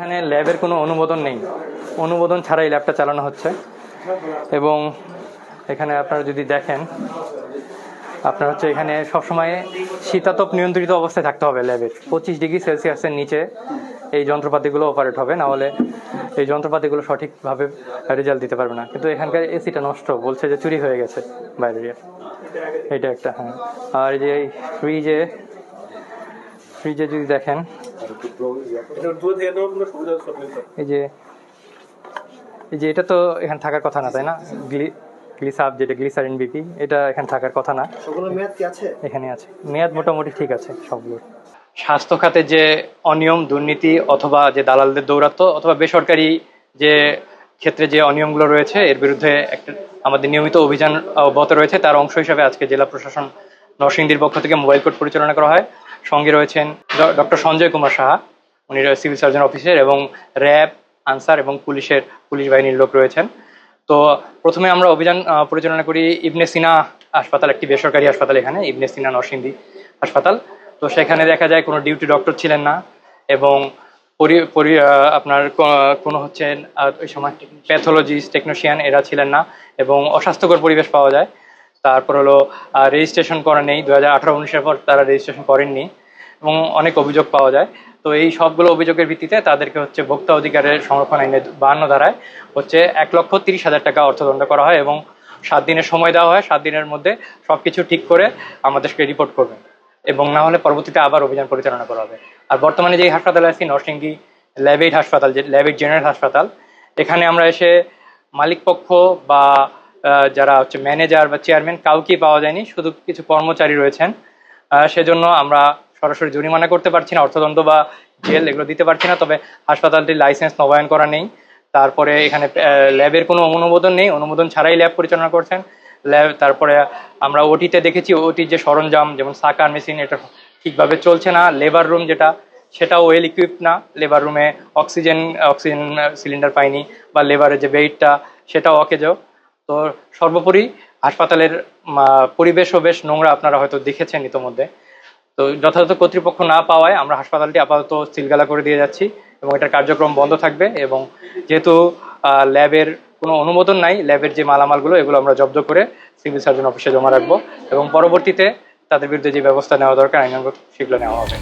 এখানে ল্যাবের কোনো অনুমোদন নেই, অনুমোদন ছাড়াই ল্যাবটা চালানো হচ্ছে। এবং এখানে আপনারা যদি দেখেন, আপনার হচ্ছে এখানে সবসময় শীতাতপ নিয়ন্ত্রিত অবস্থায় থাকতে হবে। ল্যাবের 25 ডিগ্রি সেলসিয়াসের নিচে এই যন্ত্রপাতিগুলো অপারেট হবে, না হলে এই যন্ত্রপাতিগুলো সঠিকভাবে রেজাল্ট দিতে পারবে না। কিন্তু এখানকার এসিটা নষ্ট, বলছে যে চুরি হয়ে গেছে বাইরের। এটা একটা, হ্যাঁ। আর এই যে ফ্রিজে যদি দেখেন, এই যে এটা তো এখানে থাকার কথা না, তাই না? গ্লিসাব, যেটা গ্লিসারিন বিপি, এটা এখানে থাকার কথা না। এখানে আছে মেয়াদ, মোটামুটি ঠিক আছে সবগুলো। স্বাস্থ্য খাতে যে অনিয়ম, দুর্নীতি অথবা যে দালালদের দৌরাত্ম অথবা বেসরকারি যে ক্ষেত্রে যে অনিয়মগুলো রয়েছে, এর বিরুদ্ধে একটা আমাদের নিয়মিত অভিযান অব্যাহত রয়েছে। তার অংশ হিসাবে আজকে জেলা প্রশাসন নরসিংদীর পক্ষ থেকে মোবাইল কোর্ট পরিচালনা করা হয়। সঙ্গে রয়েছেন ডক্টর সঞ্জয় কুমার সাহা, উনি সিভিল সার্জন অফিসের, এবং র্যাব, আনসার এবং পুলিশ বাহিনীর লোক রয়েছেন। তো প্রথমে আমরা অভিযান পরিচালনা করি ইবনে সিনা হাসপাতাল, একটি বেসরকারি হাসপাতাল, এখানে ইবনে সিনা নরসিংদী হাসপাতাল। তো সেখানে দেখা যায় কোনো ডিউটি ডক্টর ছিলেন না, এবং আপনার কোনো হচ্ছে ওই সময় প্যাথোলজিস্ট, টেকনিশিয়ান এরা ছিলেন না, এবং অস্বাস্থ্যকর পরিবেশ পাওয়া যায়। তারপর হলো রেজিস্ট্রেশন করা নেই, 2018-19-এর পর তারা রেজিস্ট্রেশন করেননি, এবং অনেক অভিযোগ পাওয়া যায়। তো এই সবগুলো অভিযোগের ভিত্তিতে তাদেরকে হচ্ছে ভোক্তা অধিকারের সংরক্ষণ আইনের 52 ধারায় হচ্ছে 1,30,000 টাকা অর্থদণ্ড করা হয়, এবং 7 দিনের সময় দেওয়া হয়। 7 দিনের মধ্যে সবকিছু ঠিক করে আমাদেরকে রিপোর্ট করবেন, এবং না হলে পরবর্তীতে আবার অভিযান পরিচালনা করা হবে। আর বর্তমানে যে হাসপাতালে আছি, নরসিংদী ল্যাবেইড হাসপাতাল, যে ল্যাবেইড জেনারেল হাসপাতাল, এখানে আমরা এসে মালিক পক্ষ বা যারা হচ্ছে ম্যানেজার বা চেয়ারম্যান কাউকেই পাওয়া যায়নি, শুধু কিছু কর্মচারী রয়েছেন। সেজন্য আমরা সরাসরি জরিমানা করতে পারছি না, অর্থদণ্ড বা জেল এগুলো দিতে পারছি না। তবে হাসপাতালটির লাইসেন্স নবায়ন করা নেই, তারপরে এখানে ল্যাবের কোনো অনুমোদন নেই, অনুমোদন ছাড়াই ল্যাব পরিচালনা করছেন ল্যাব। তারপরে আমরা ওটিতে দেখেছি, ওটির যে সরঞ্জাম যেমন সাকার মেশিন, এটা ঠিকভাবে চলছে না। লেবার রুম যেটা, সেটাও ওয়েল ইকুইপড না। লেবার রুমে অক্সিজেন সিলিন্ডার পাইনি, বা লেবারের যে বেডটা সেটাও অকেজো। তো সর্বোপরি হাসপাতালের পরিবেশও বেশ নোংরা, আপনারা হয়তো দেখেছেন ইতোমধ্যে। তো যথাযথ কর্তৃপক্ষ না পাওয়ায় আমরা হাসপাতালটি আপাতত সিলগালা করে দিয়ে যাচ্ছি, এবং এটার কার্যক্রম বন্ধ থাকবে। এবং যেহেতু ল্যাবের কোনো অনুমোদন নাই, ল্যাবের যে মালামালগুলো এগুলো আমরা জব্দ করে সিভিল সার্জন অফিসে জমা রাখবো, এবং পরবর্তীতে তাদের বিরুদ্ধে যে ব্যবস্থা নেওয়া দরকার আইনানুগ সেগুলো নেওয়া হবে।